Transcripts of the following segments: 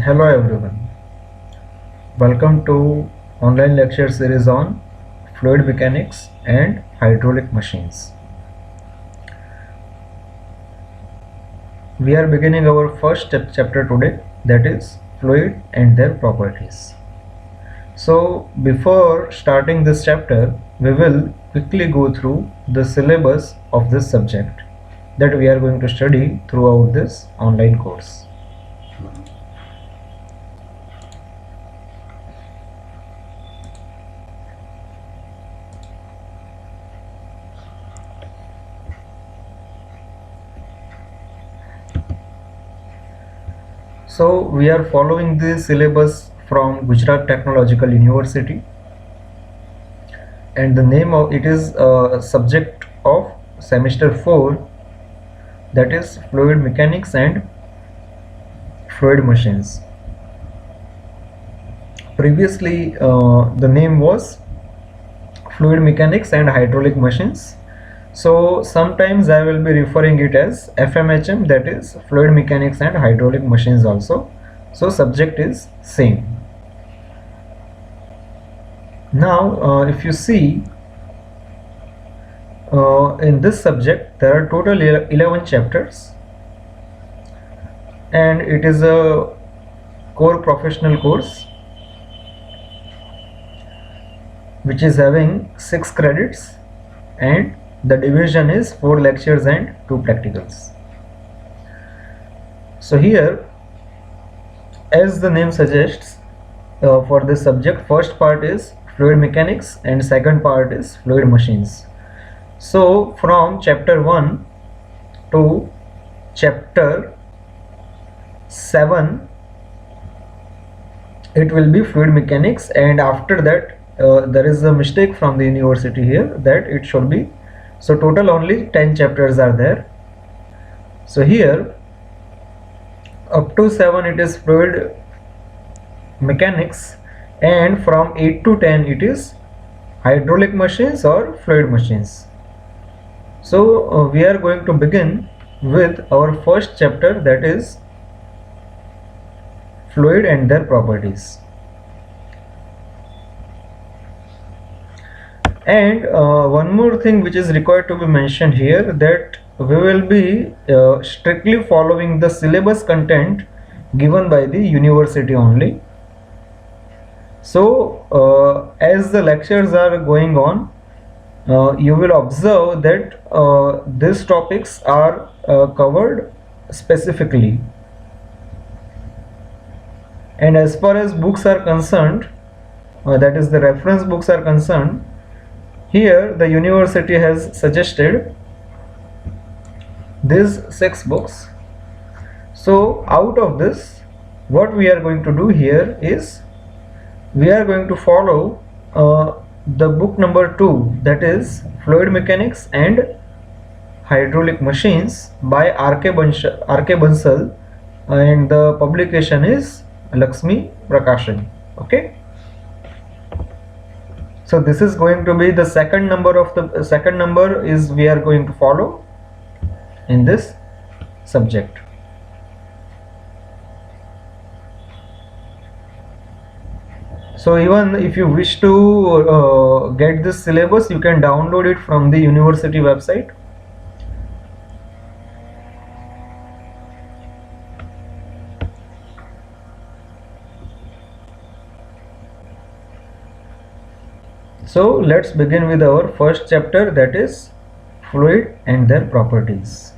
Hello everyone, welcome to online lecture series on fluid mechanics and hydraulic machines. We are beginning our first chapter today, that is fluid and their properties. So before starting this chapter, we will quickly go through the syllabus of this subject that we are going to study throughout this online course. So we are following the syllabus from Gujarat Technological University, and the name of it is a subject of semester 4, that is fluid mechanics and fluid machines. Previously the name was fluid mechanics and hydraulic machines, so sometimes I will be referring it as FMHM, that is fluid mechanics and hydraulic machines also. So subject is same. Now if you see, in this subject there are total 11 chapters, and it is a core professional course which is having 6 credits, and the division is 4 lectures and 2 practicals. So here, as the name suggests, for this subject, first part is fluid mechanics and second part is fluid machines. So from chapter 1 to chapter 7 it will be fluid mechanics, and after that there is a mistake from the university here that it should be, so total only 10 chapters are there. So here up to 7 it is fluid mechanics, and from 8 to 10 it is hydraulic machines or fluid machines. So we are going to begin with our first chapter, that is fluid and their properties. And one more thing which is required to be mentioned here, that we will be strictly following the syllabus content given by the university only. So as the lectures are going on, you will observe that these topics are covered specifically, and as far as books are concerned, that is the reference books are concerned, here the university has suggested these 6 books. So out of this, what we are going to do here is we are going to follow the book number 2, that is fluid mechanics and hydraulic machines by R.K. Bansal, and the publication is Lakshmi Prakashan. Okay, so this is going to be the second number of the second number is we are going to follow in this subject. So even if you wish to get this syllabus, you can download it from the university website. So let's begin with our first chapter, that is fluid and their properties.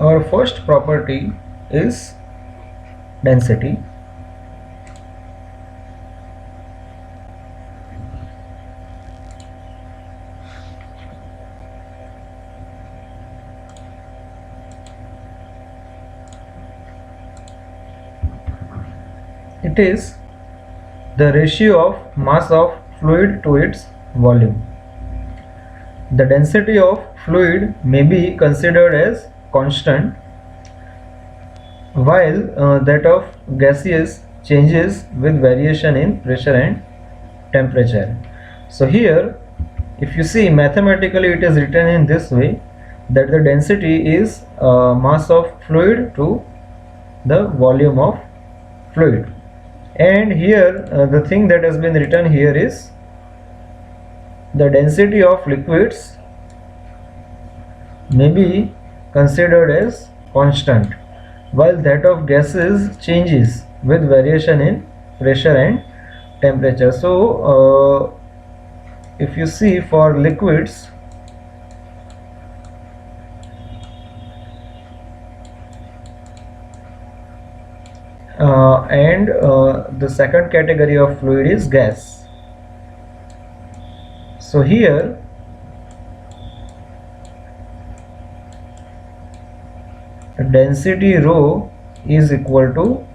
Our first property is density. It is the ratio of mass of fluid to its volume. The density of fluid may be considered as constant, while that of gaseous changes with variation in pressure and temperature. So here, if you see mathematically, it is written in this way, that the density is mass of fluid to the volume of fluid. And here the thing that has been written here is the density of liquids may be considered as constant, while that of gases changes with variation in pressure and temperature. So if you see for liquids, and the second category of fluid is gas. So here density rho is equal to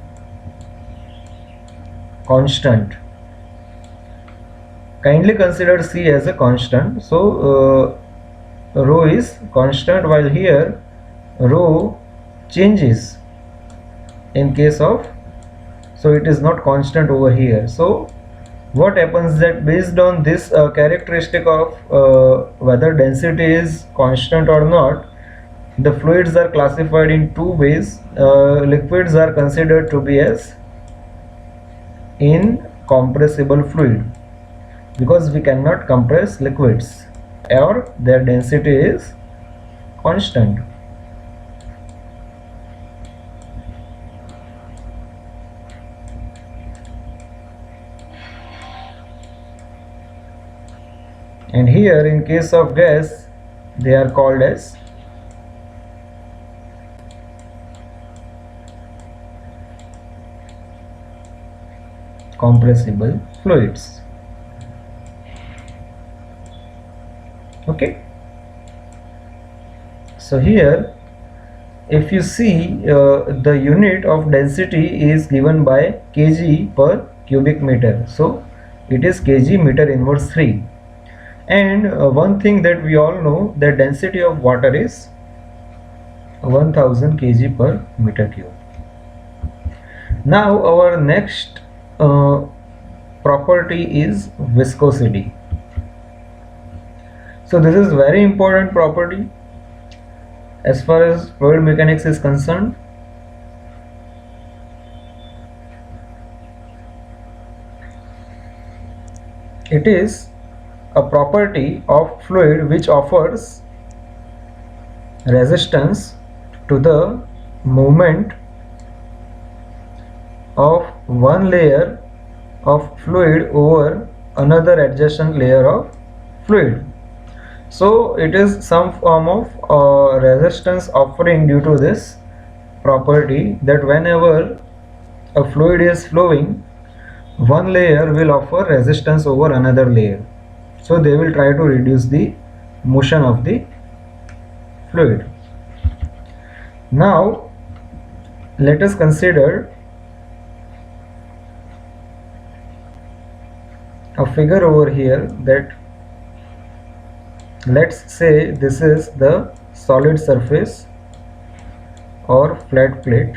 constant. Kindly consider C as a constant. So rho is constant, while here rho changes in case of, so it is not constant over here. So what happens that based on this characteristic of whether density is constant or not, the fluids are classified in two ways. Liquids are considered to be as incompressible fluid because we cannot compress liquids, or their density is constant. And here in case of gas, they are called as compressible fluids. Okay, so here if you see the unit of density is given by kg per cubic meter, so it is kg meter inverse 3. And one thing that we all know, the density of water is 1000 kg per meter cube. Now our next property is viscosity. So this is very important property as far as fluid mechanics is concerned. It is a property of fluid which offers resistance to the movement of one layer of fluid over another adjacent layer of fluid. So it is some form of resistance offering due to this property, that whenever a fluid is flowing, one layer will offer resistance over another layer, so they will try to reduce the motion of the fluid. Now let us consider a figure over here, that let's say this is the solid surface or flat plate,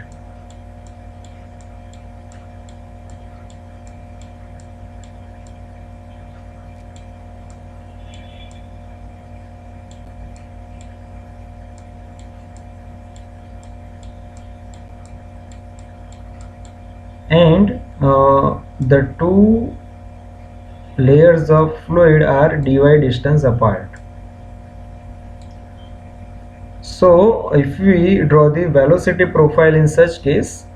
and the two layers of fluid are dy distance apart. So if we draw the velocity profile in such case,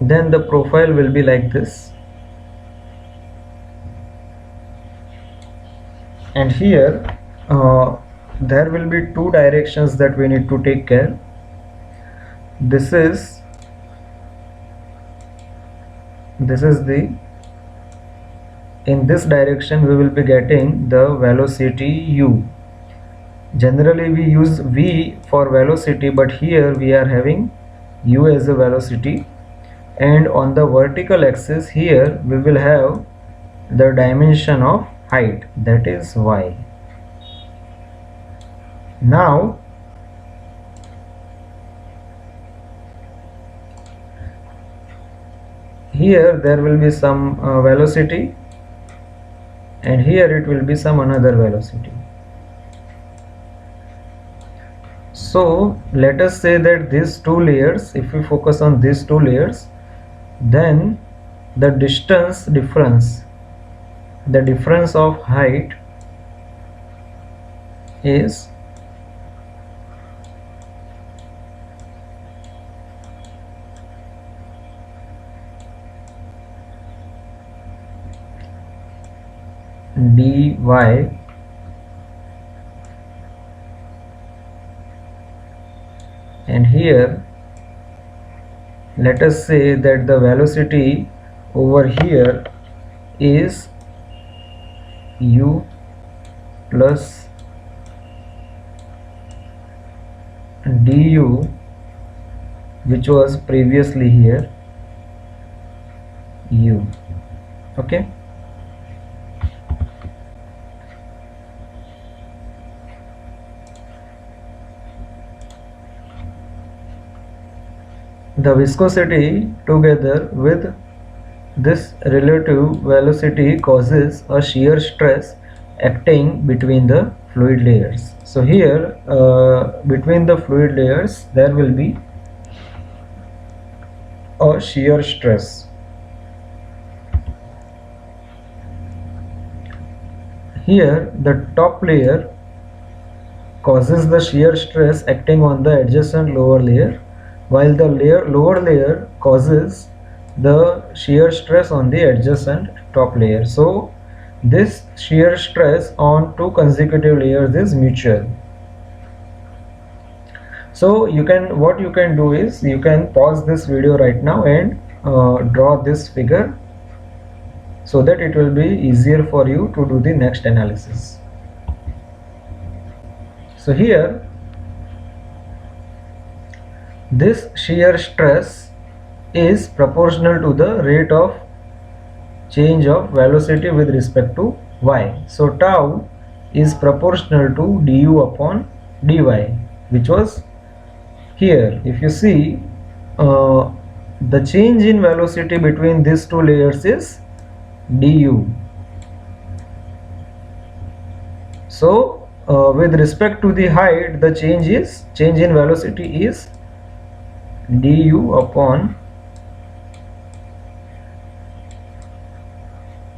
then the profile will be like this. And here there will be two directions that we need to take care. This is the, in this direction we will be getting the velocity u. Generally we use v for velocity, but here we are having u as a velocity, and on the vertical axis here we will have the dimension of height, that is y. Now here there will be some velocity, and here it will be some another velocity. So let us say that these two layers, if we focus on these two layers, then the difference of height is dy, and here let us say that the velocity over here is u plus du, which was previously here u. Okay, the viscosity together with this relative velocity causes a shear stress acting between the fluid layers. So here between the fluid layers there will be a shear stress. Here the top layer causes the shear stress acting on the adjacent lower layer, while the lower layer causes the shear stress on the adjacent top layer. So this shear stress on two consecutive layers is mutual. So what you can do is you can pause this video right now and draw this figure, so that it will be easier for you to do the next analysis. So here this shear stress is proportional to the rate of change of velocity with respect to y. So tau is proportional to du upon dy, which was here. If you see the change in velocity between these two layers is du. So with respect to the height, the change in velocity is du upon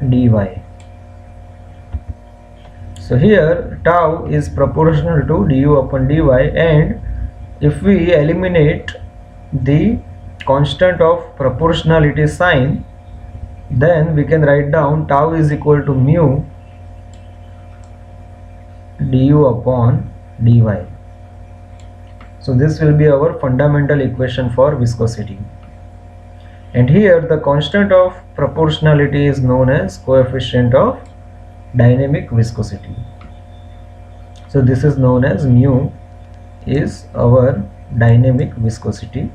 dy. So here tau is proportional to du upon dy, and if we eliminate the constant of proportionality sign, then we can write down tau is equal to mu du upon dy. So this will be our fundamental equation for viscosity. And here the constant of proportionality is known as coefficient of dynamic viscosity. So this is known as mu is our dynamic viscosity,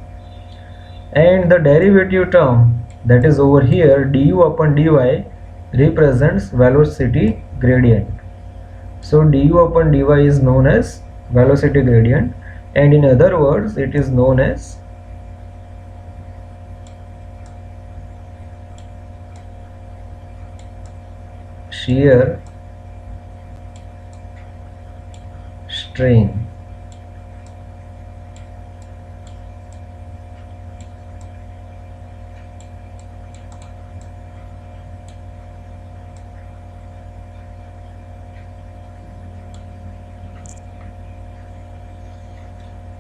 and the derivative term, that is over here, du upon dy, represents velocity gradient. So du upon dy is known as velocity gradient, and in other words it is known as shear strain.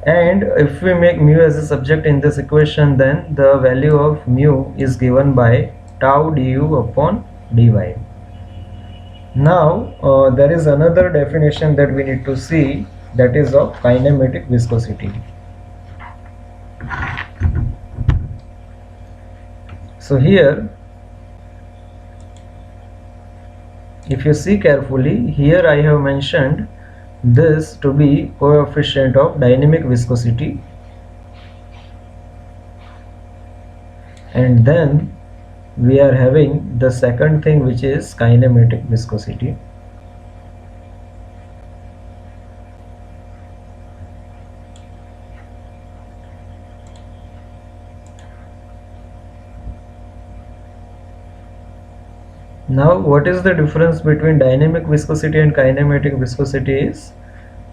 And if we make mu as a subject in this equation, then the value of mu is given by tau du upon dy. Now there is another definition that we need to see, that is of kinematic viscosity. So here, if you see carefully, here I have mentioned this to be coefficient of dynamic viscosity, and then we are having the second thing, which is kinematic viscosity. Now what is the difference between dynamic viscosity and kinematic viscosity is,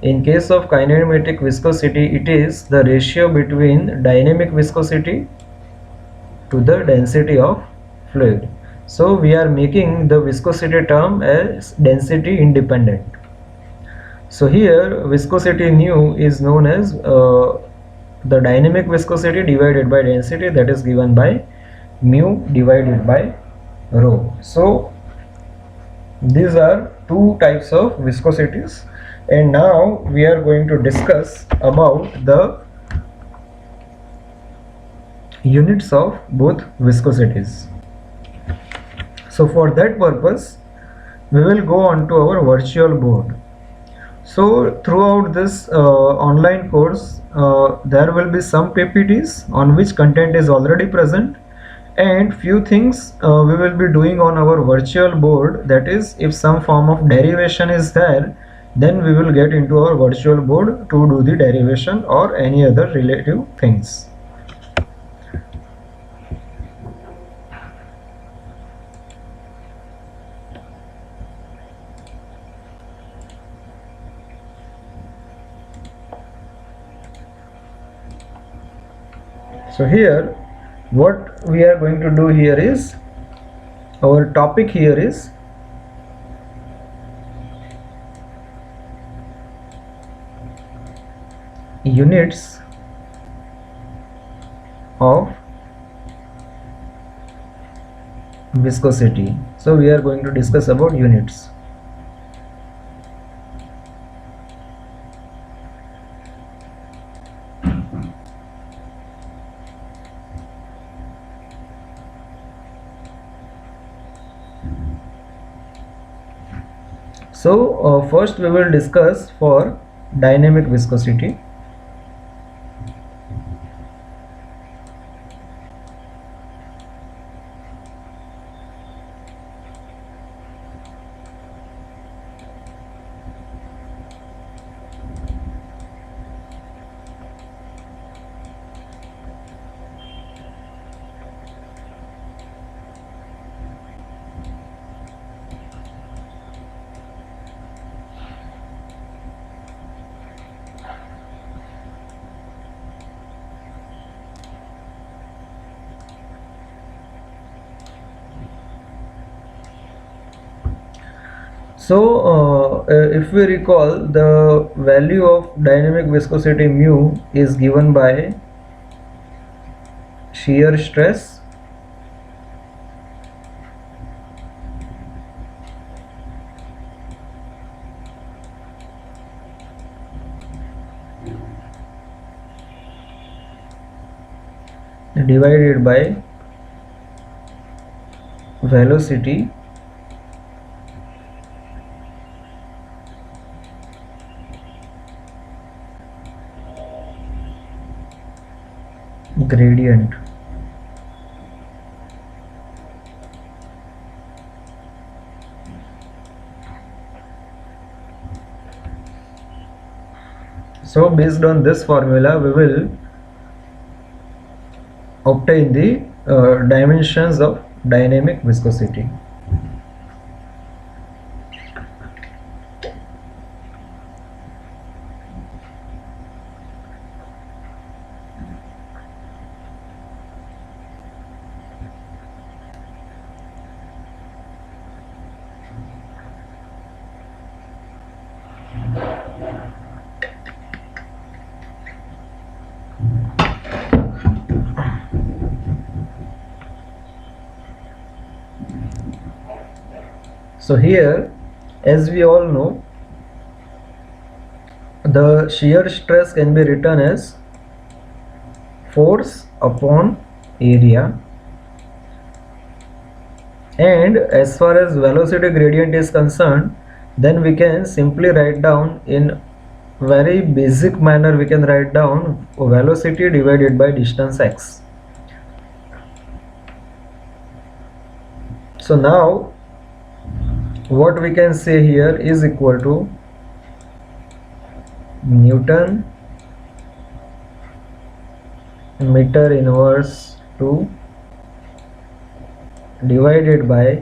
in case of kinematic viscosity, it is the ratio between dynamic viscosity to the density of fluid. So we are making the viscosity term as density independent. So here viscosity nu is known as the dynamic viscosity divided by density, that is given by mu divided by rho. So these are two types of viscosities, and now we are going to discuss about the units of both viscosities. So for that purpose, we will go on to our virtual board. So throughout this online course, there will be some PPTs on which content is already present, and few things we will be doing on our virtual board. That is, if some form of derivation is there, then we will get into our virtual board to do the derivation or any other relative things. So here what we are going to do here is, our topic here is units of viscosity. So we are going to discuss about units. So first we will discuss for dynamic viscosity. So if we recall, the value of dynamic viscosity mu is given by shear stress divided by velocity gradient. So based on this formula, we will obtain the dimensions of dynamic viscosity. So here, as we all know, the shear stress can be written as force upon area, and as far as velocity gradient is concerned, then we can simply write down in very basic manner, we can write down velocity divided by distance x. So now what we can say here is equal to Newton meter inverse 2 divided by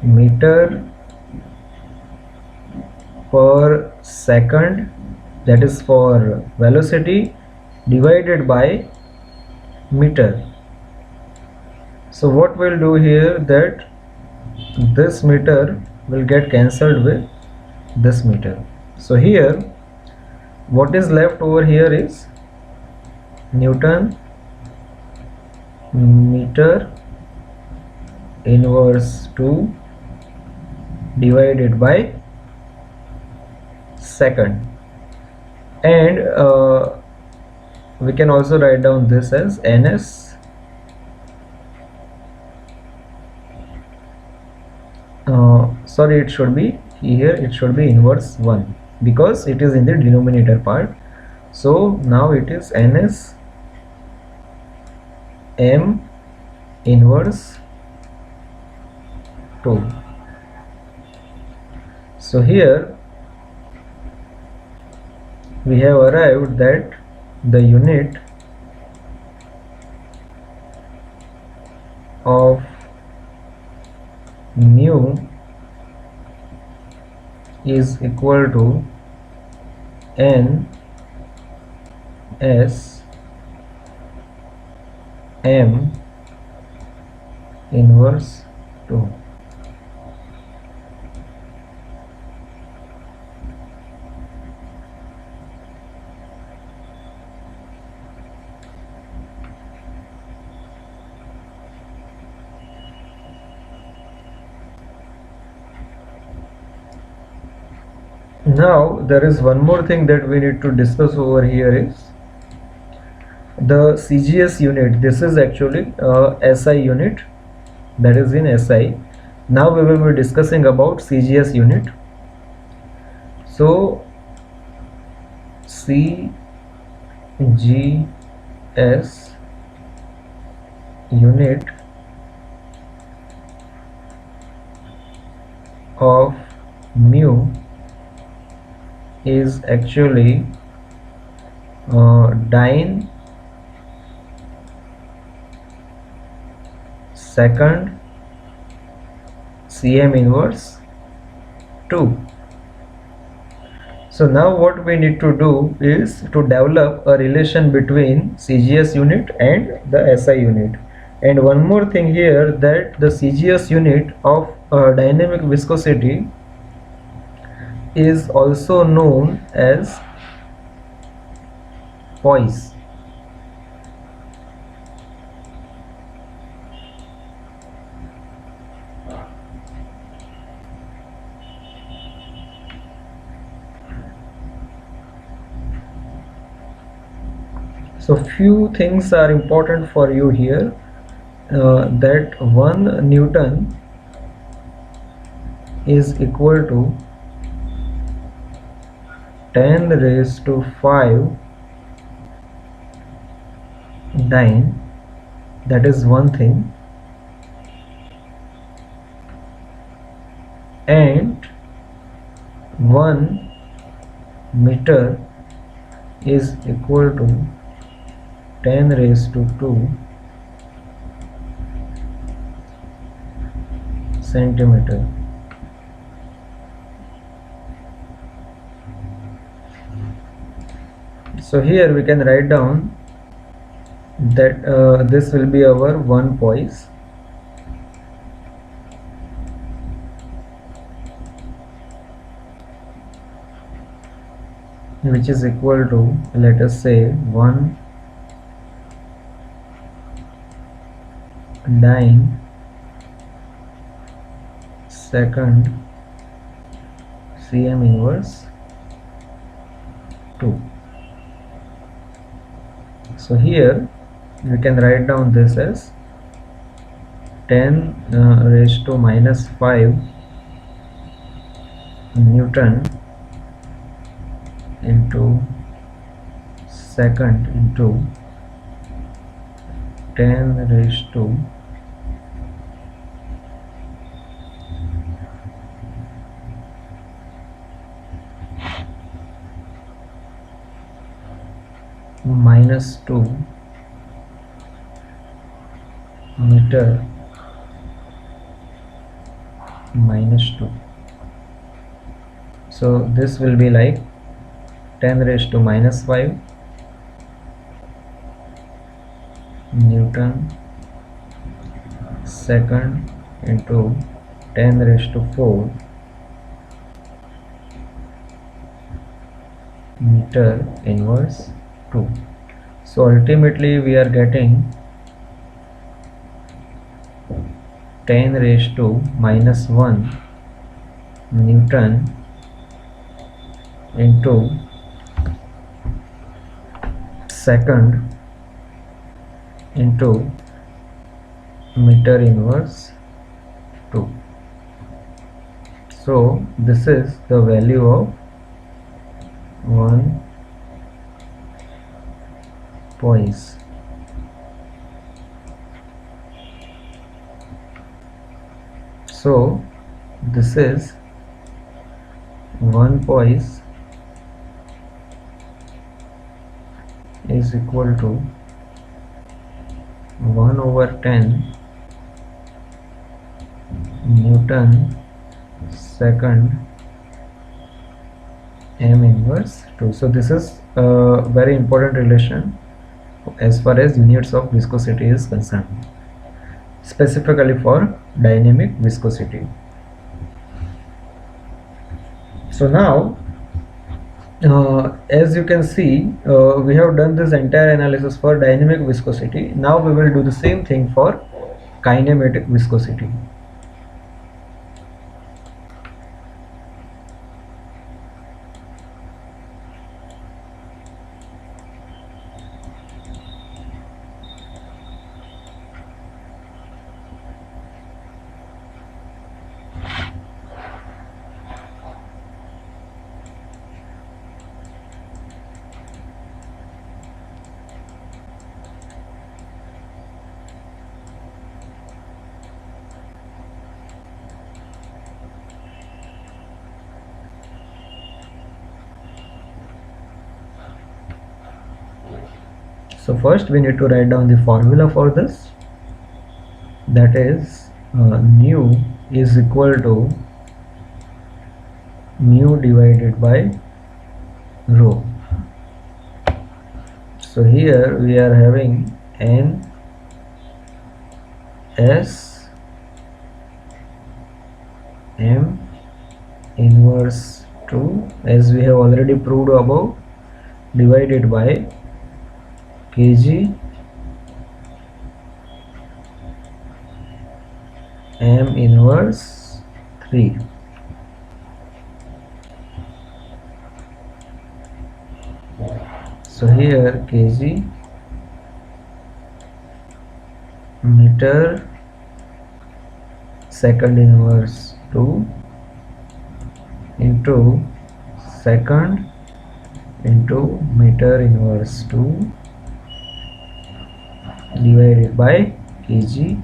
meter per second, that is for velocity, divided by meter. So what we'll do here, that this meter will get cancelled with this meter. So here what is left over here is Newton meter inverse 2 divided by second, and we can also write down this as ns sorry, it should be here, it should be inverse 1 because it is in the denominator part. So now it is ns m inverse 2. So here we have arrived that the unit of mu is equal to n s m inverse 2. Now there is one more thing that we need to discuss over here is the CGS unit. This is actually SI unit, that is in SI. Now we will be discussing about CGS unit. So CGS unit of mu is actually dyne second cm inverse 2. So now what we need to do is to develop a relation between CGS unit and the SI unit. And one more thing here, that the CGS unit of dynamic viscosity is also known as poise. So few things are important for you here, that 1 Newton is equal to 10 raised to 5 dyne, that is one thing, and 1 meter is equal to 10 raised to 2 centimeter. So here we can write down that this will be our 1 poise, which is equal to, let us say, 1 dyne second Cm inverse 2. So here we can write down this as 10 raised to minus 5 Newton into second into 10 raised to minus 2 meter minus 2. So this will be like 10 raised to minus 5 Newton second into 10 raised to 4 meter inverse 2. So ultimately we are getting 10 raised to minus 1 Newton into second into meter inverse 2. So this is the value of 1 poise. So this is 1 poise is equal to 1 over 10 Newton second m inverse 2. So this is a very important relation as far as units of viscosity is concerned, specifically for dynamic viscosity. So now as you can see, we have done this entire analysis for dynamic viscosity. Now we will do the same thing for kinematic viscosity. So first we need to write down the formula for this, that is nu is equal to mu divided by rho. So here we are having n s m inverse 2, as we have already proved above, divided by kg m inverse 3. So here kg meter second inverse 2 into second into meter inverse 2 divided by kg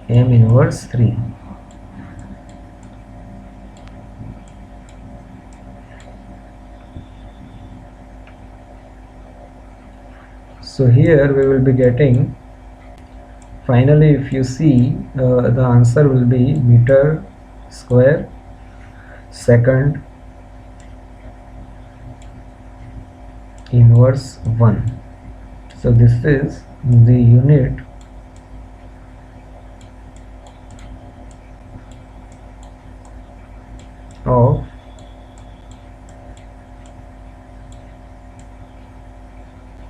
m inverse 3. So here we will be getting, finally if you see, the answer will be meter square second inverse 1. So this is the unit of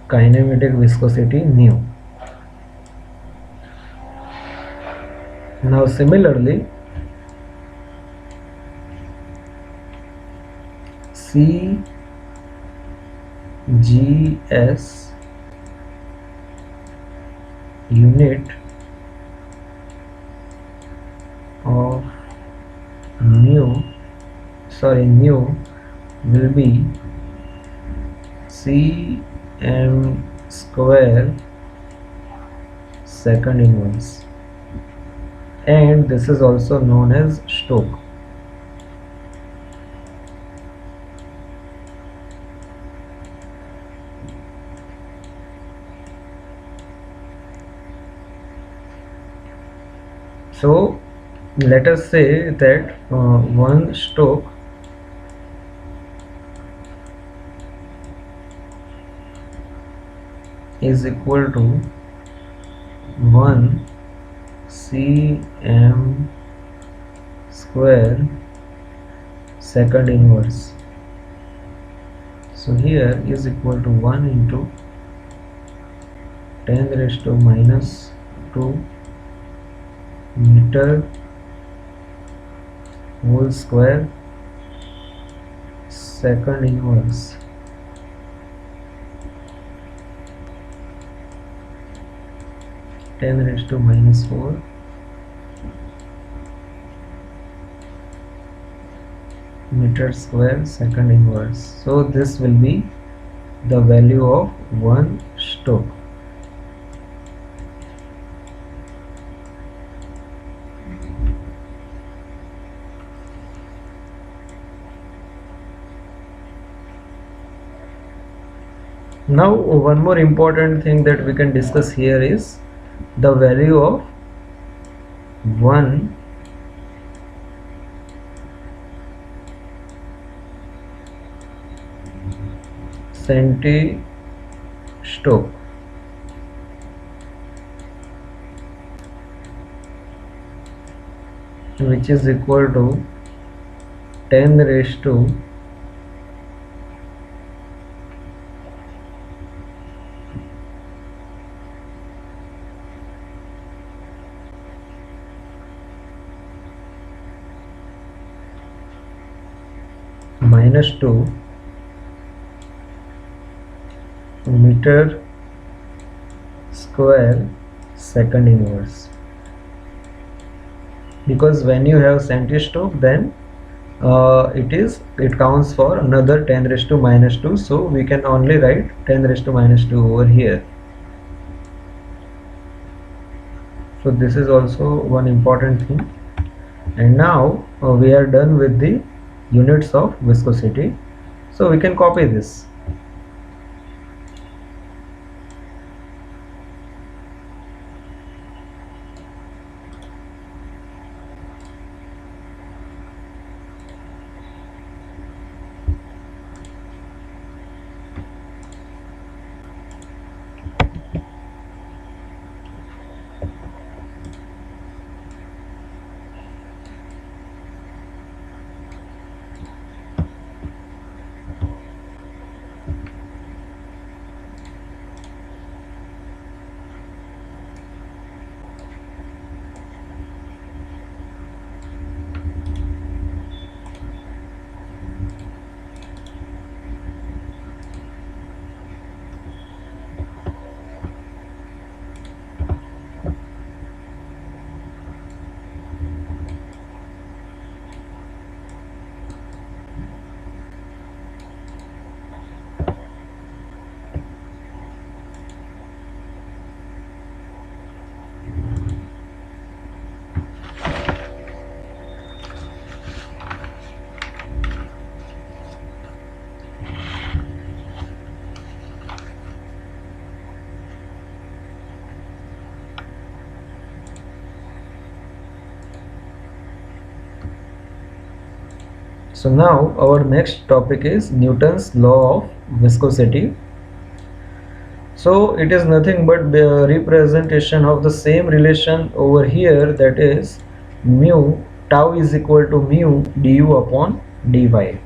kinematic viscosity nu. Now similarly, CGS unit of nu will be cm square second inverse, and this is also known as Stokes. So let us say that 1 Stokes is equal to 1 cm square second inverse. So here is equal to 1 into 10 raised to minus 2 meter whole square second inverse. Ten raised to minus 4 meter square second inverse. So this will be the value of 1 Stokes. Now one more important thing that we can discuss here is the value of 1 centi-Stokes, which is equal to 10 raised to minus 2 meter square second inverse, because when you have centi-Stokes, then it counts for another 10 raised to minus 2, so we can only write 10 raised to minus 2 over here. So this is also one important thing. And now we are done with the units of viscosity, so we can copy this. So now our next topic is Newton's law of viscosity. So it is nothing but the representation of the same relation over here, that is mu tau is equal to mu du upon dy.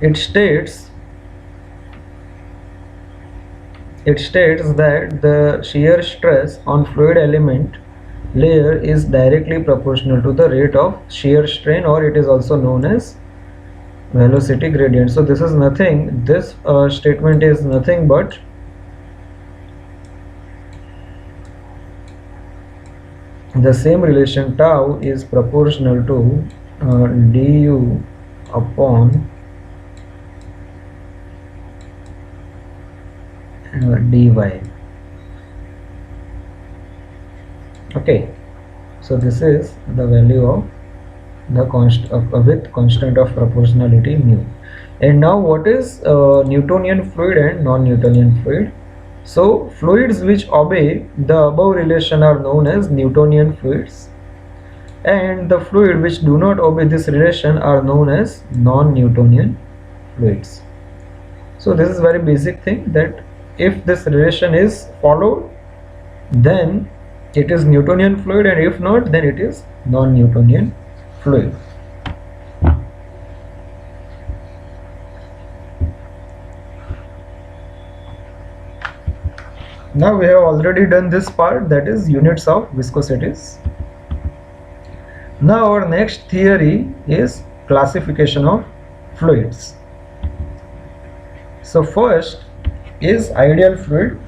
It states that the shear stress on fluid element layer is directly proportional to the rate of shear strain, or it is also known as velocity gradient. So this is nothing, this statement is nothing but the same relation tau is proportional to du upon dy. Okay, so this is the value of the with constant of proportionality mu. And now what is Newtonian fluid and non-Newtonian fluid? So fluids which obey the above relation are known as Newtonian fluids, and the fluid which do not obey this relation are known as non-Newtonian fluids. So this is very basic thing, that if this relation is followed, then it is Newtonian fluid, and if not, then it is non-Newtonian fluid. Now we have already done this part, that is units of viscosities. Now our next theory is classification of fluids. So first is ideal fluid.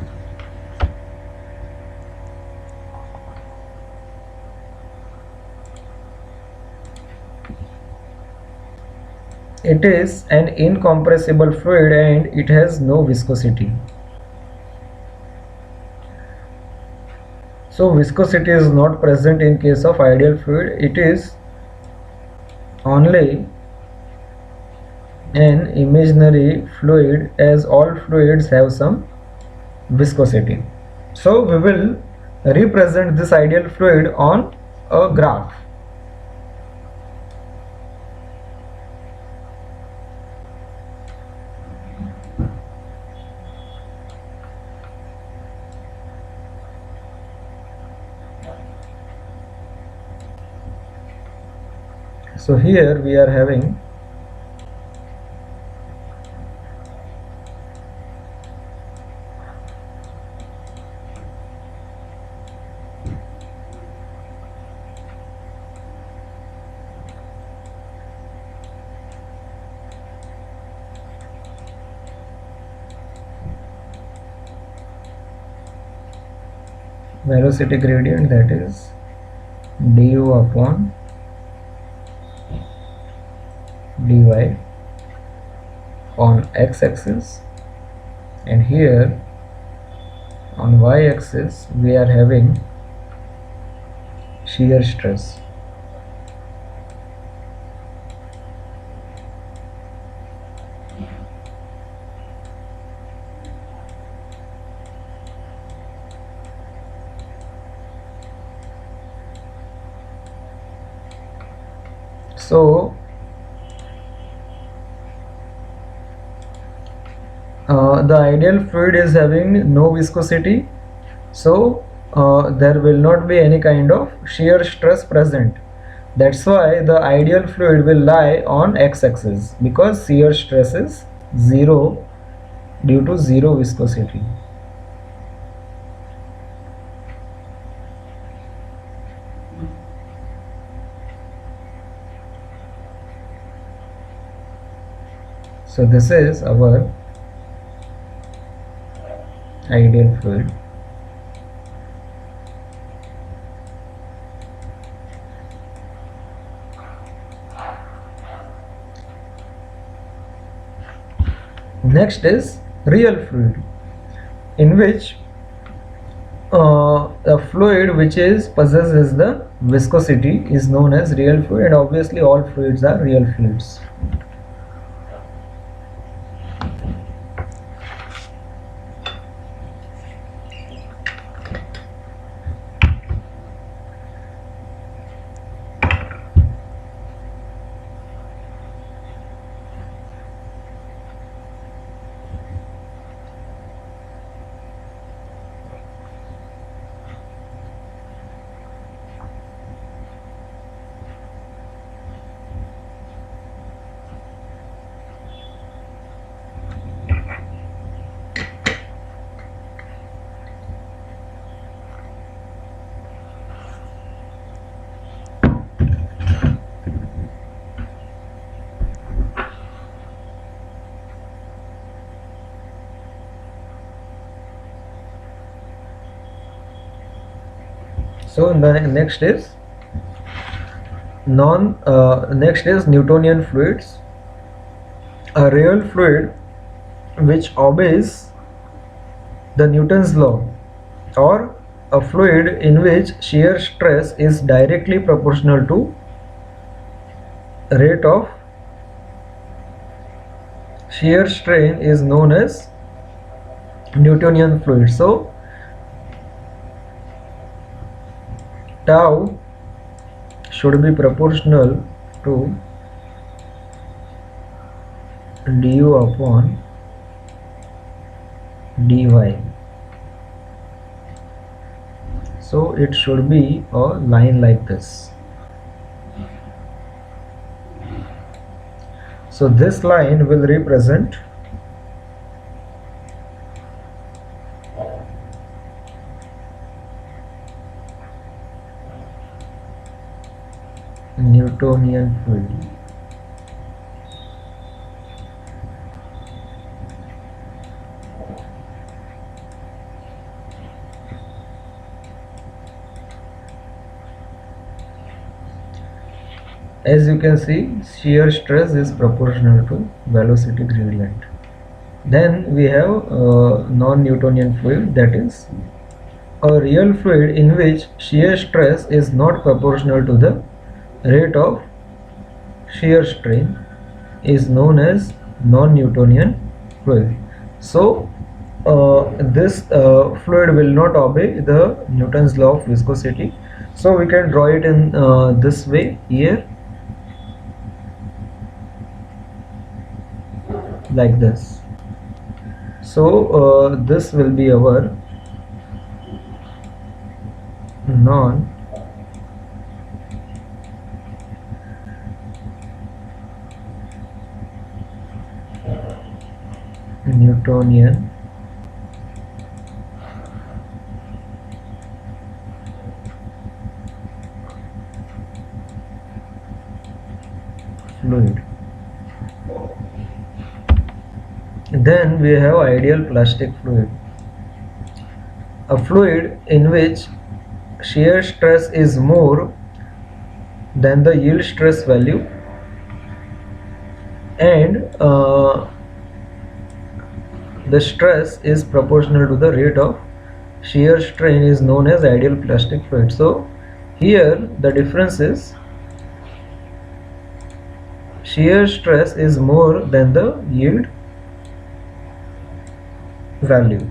It is an incompressible fluid and it has no viscosity. So viscosity is not present in case of ideal fluid. It is only an imaginary fluid, as all fluids have some viscosity. So we will represent this ideal fluid on a graph. So here we are having velocity gradient, that is du upon dy on x-axis, and here on y-axis we are having shear stress. So the ideal fluid is having no viscosity, so there will not be any kind of shear stress present. That's why the ideal fluid will lie on x-axis, because shear stress is 0 due to 0 viscosity. So this is our ideal fluid. Next is real fluid, in which a fluid which possesses the viscosity is known as real fluid, and obviously all fluids are real fluids. So the next is Newtonian fluids. A real fluid which obeys the Newton's law, or a fluid in which shear stress is directly proportional to rate of shear strain, is known as Newtonian fluid. So tau should be proportional to du upon dy. So it should be a line like this. So this line will represent Newtonian fluid. As you can see, shear stress is proportional to velocity gradient. Then we have non-Newtonian fluid, that is a real fluid in which shear stress is not proportional to the rate of shear strain, is known as non-Newtonian fluid. So this fluid will not obey the Newton's law of viscosity. So we can draw it in this way here, like this. So this will be our non-Newtonian fluid. Then we have ideal plastic fluid, a fluid in which shear stress is more than the yield stress value, and the stress is proportional to the rate of shear strain, is known as ideal plastic fluid. So here the difference is shear stress is more than the yield value.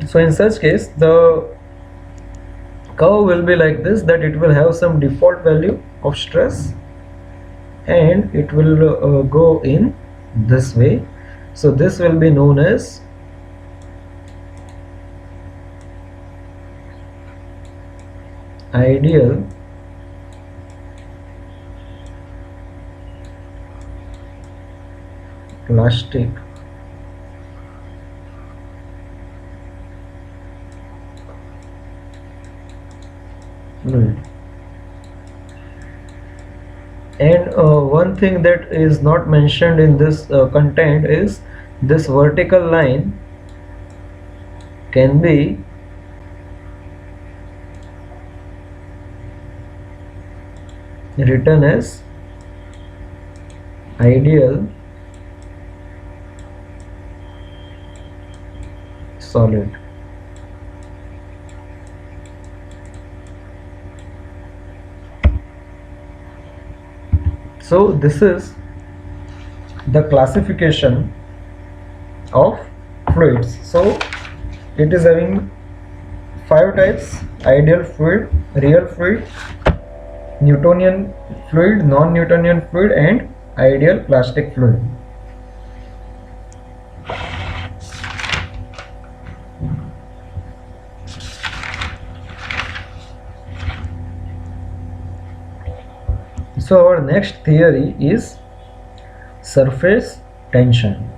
So in such case the curve will be like this, that it will have some default value of stress and it will go in this way. So this will be known as ideal plastic fluid. And one thing that is not mentioned in this content is this vertical line can be written as ideal solid. So this is the classification of fluids. So it is having 5 types: ideal fluid, real fluid, Newtonian fluid, non-Newtonian fluid, and ideal plastic fluid. So our next theory is surface tension.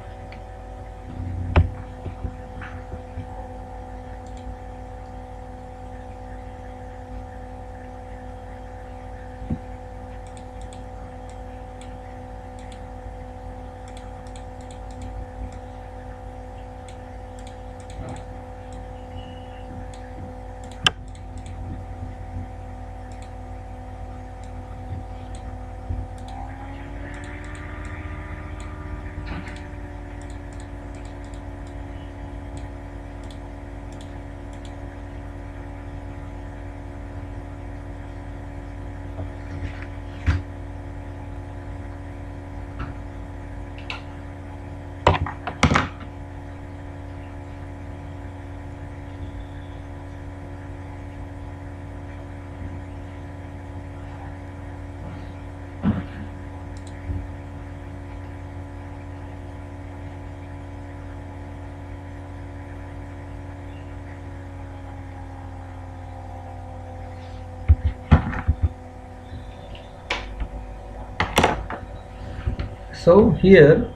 So here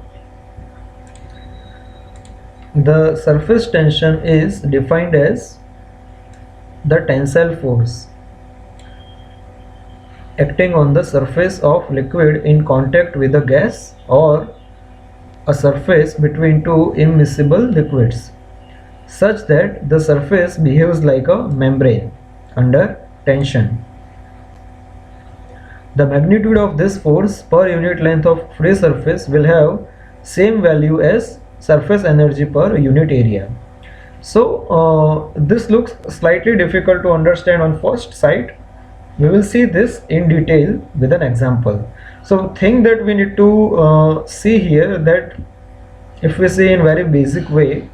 the surface tension is defined as the tensile force acting on the surface of liquid in contact with a gas or a surface between two immiscible liquids, such that the surface behaves like a membrane under tension. The magnitude of this force per unit length of free surface will have same value as surface energy per unit area. So this looks slightly difficult to understand on first sight. We will see this in detail with an example. So thing that we need to see here, that if we see in very basic way,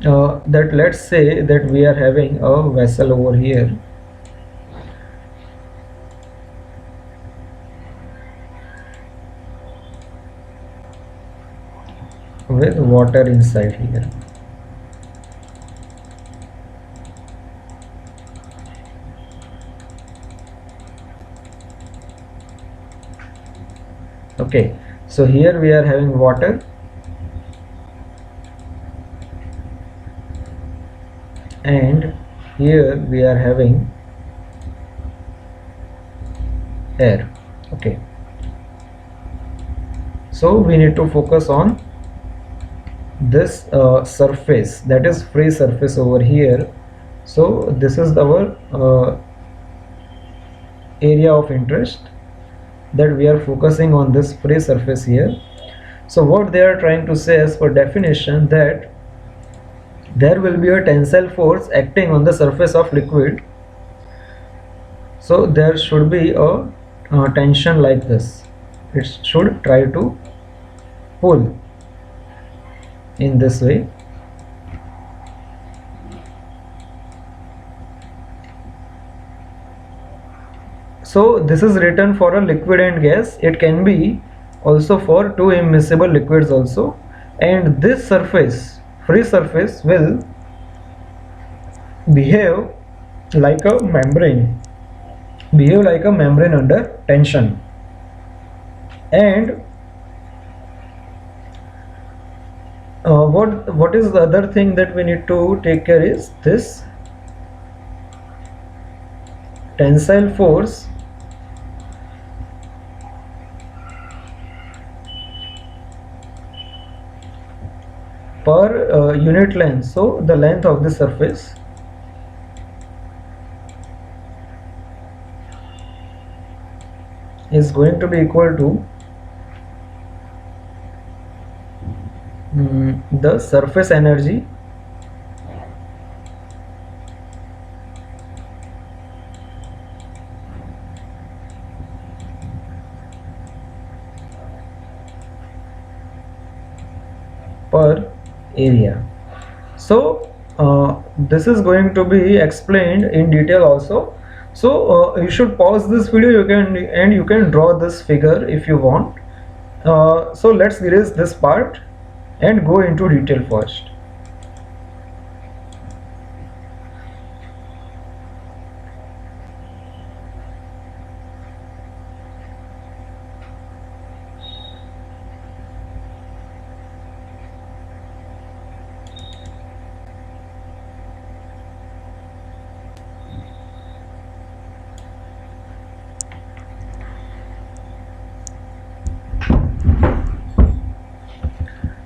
that let's say that we are having a vessel over here, with water inside here. Okay, so here we are having water, and here we are having air. Okay, so we need to focus on this surface, that is free surface over here. So this is our area of interest, that we are focusing on this free surface here. So what they are trying to say as per definition, that there will be a tensile force acting on the surface of liquid. So there should be a tension like this. It should try to pull in this way. So this is written for a liquid and gas. It can be also for two immiscible liquids also. And this surface, free surface, will behave like a membrane, under tension. And what is the other thing that we need to take care is this tensile force per unit length. So the length of the surface is going to be equal to the surface energy per area. So this is going to be explained in detail also. So you should pause this video, you can draw this figure if you want. So let's erase this part and go into detail first.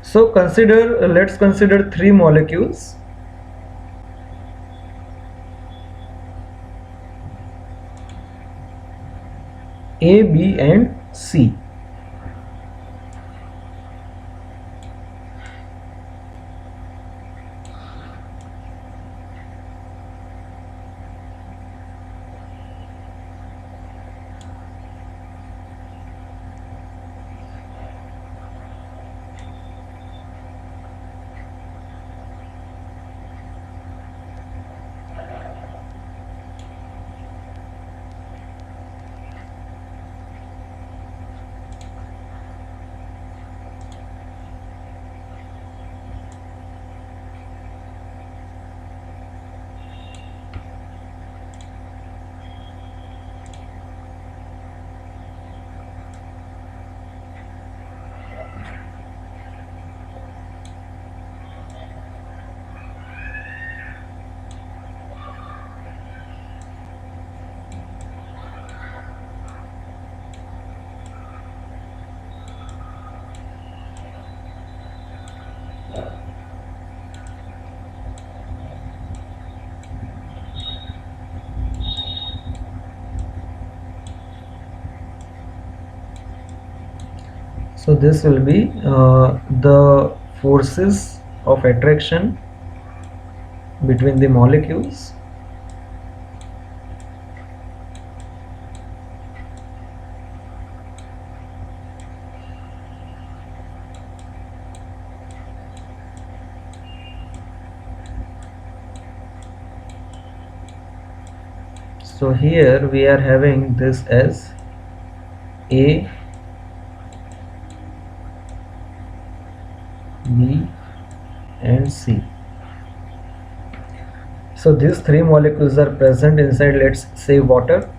So let's consider three molecules. A, B and C. So this will be the forces of attraction between the molecules. So here we are having this as A, B and C. So these three molecules are present inside, let's say, water.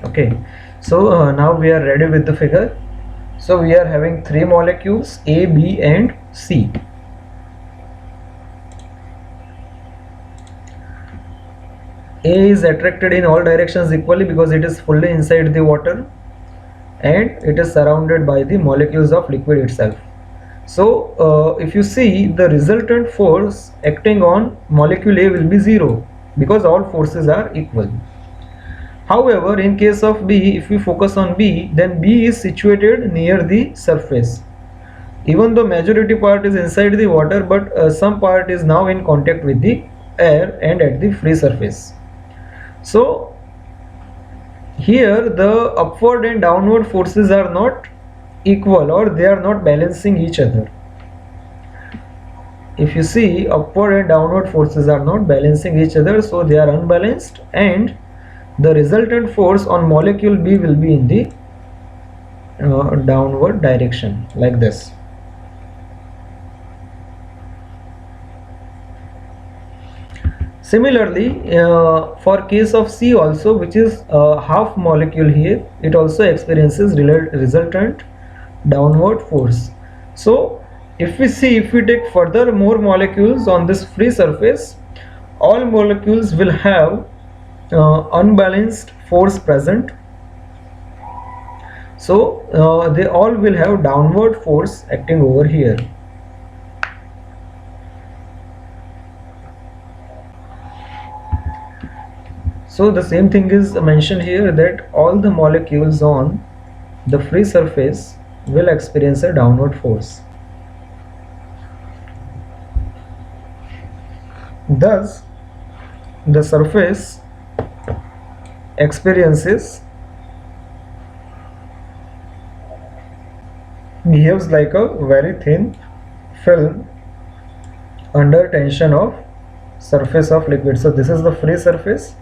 Okay, so now we are ready with the figure. So we are having three molecules A, B and C. A is attracted in all directions equally because it is fully inside the water and it is surrounded by the molecules of liquid itself. So if you see, the resultant force acting on molecule A will be 0 because all forces are equal. However, in case of B, if we focus on B, then B is situated near the surface. Even though majority part is inside the water, but some part is now in contact with the air and at the free surface. So here the upward and downward forces are not equal, or they are not balancing each other. If you see, upward and downward forces are not balancing each other, so they are unbalanced, and the resultant force on molecule B will be in the downward direction, like this. Similarly, for case of C also, which is half molecule here, it also experiences resultant downward force. So if we see, if we take further more molecules on this free surface, all molecules will have unbalanced force present. So they all will have downward force acting over here. So the same thing is mentioned here, that all the molecules on the free surface will experience a downward force. Thus, the surface behaves like a very thin film under tension of surface of liquid. So this is the free surface.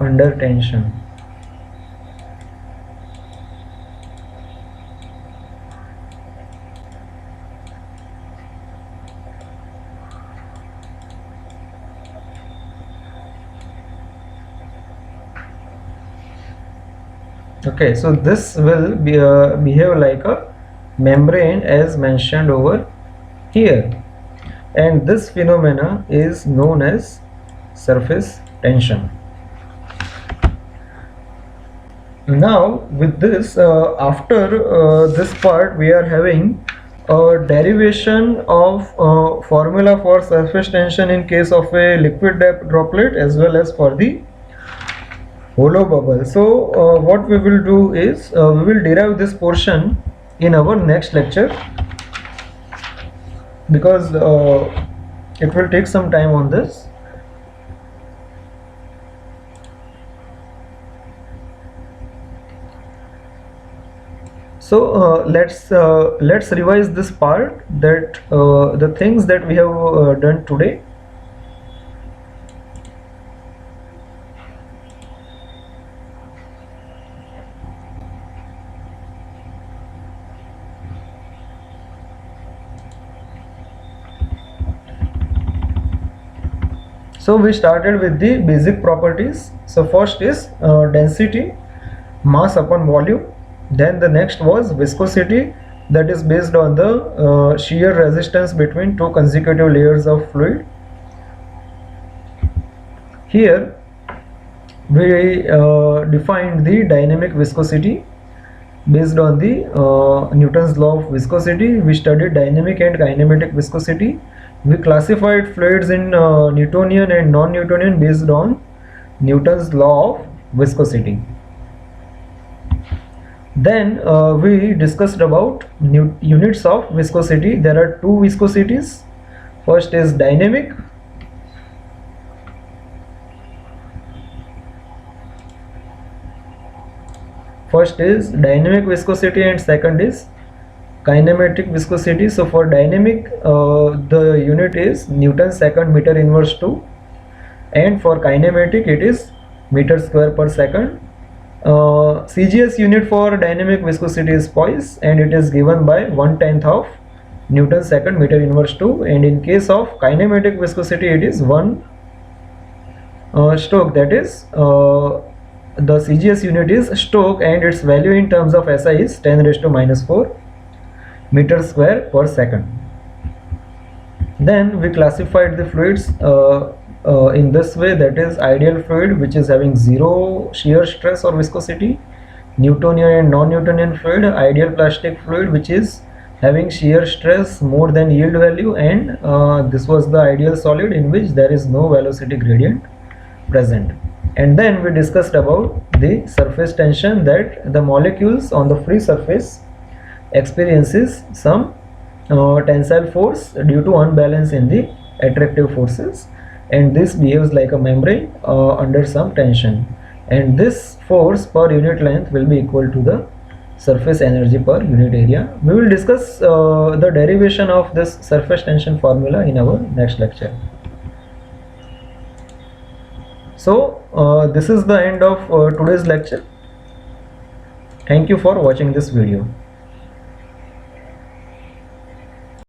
Under tension. Okay, so this will be behave like a membrane as mentioned over here, and this phenomena is known as surface tension. Now with this, after this part, we are having a derivation of formula for surface tension in case of a liquid droplet as well as for the hollow bubble. So what we will do is we will derive this portion in our next lecture, because it will take some time on this. So let's revise this part, that the things that we have done today. So we started with the basic properties. So first is density, mass upon volume. Then the next was viscosity, that is based on the shear resistance between two consecutive layers of fluid. Here we defined the dynamic viscosity based on the Newton's law of viscosity. We studied dynamic and kinematic viscosity. We classified fluids in Newtonian and non-Newtonian based on Newton's law of viscosity. Then we discussed about units of viscosity. There are two viscosities. First is dynamic. First is dynamic viscosity and second is kinematic viscosity. So for dynamic, the unit is Newton second meter inverse 2, and for kinematic it is meter square per second. CGS unit for dynamic viscosity is poise, and it is given by 1/10 of Newton second meter inverse 2, and in case of kinematic viscosity it is 1 Stoke, that is the CGS unit is Stoke, and its value in terms of SI is 10 raised to minus 4 meter square per second. Then we classified the fluids in this way, that is ideal fluid, which is having zero shear stress or viscosity; Newtonian and non-Newtonian fluid; ideal plastic fluid, which is having shear stress more than yield value; and this was the ideal solid, in which there is no velocity gradient present. And then we discussed about the surface tension, that the molecules on the free surface experiences some tensile force due to unbalance in the attractive forces, and this behaves like a membrane under some tension, and this force per unit length will be equal to the surface energy per unit area. We will discuss the derivation of this surface tension formula in our next lecture. So this is the end of today's lecture. Thank you for watching this video.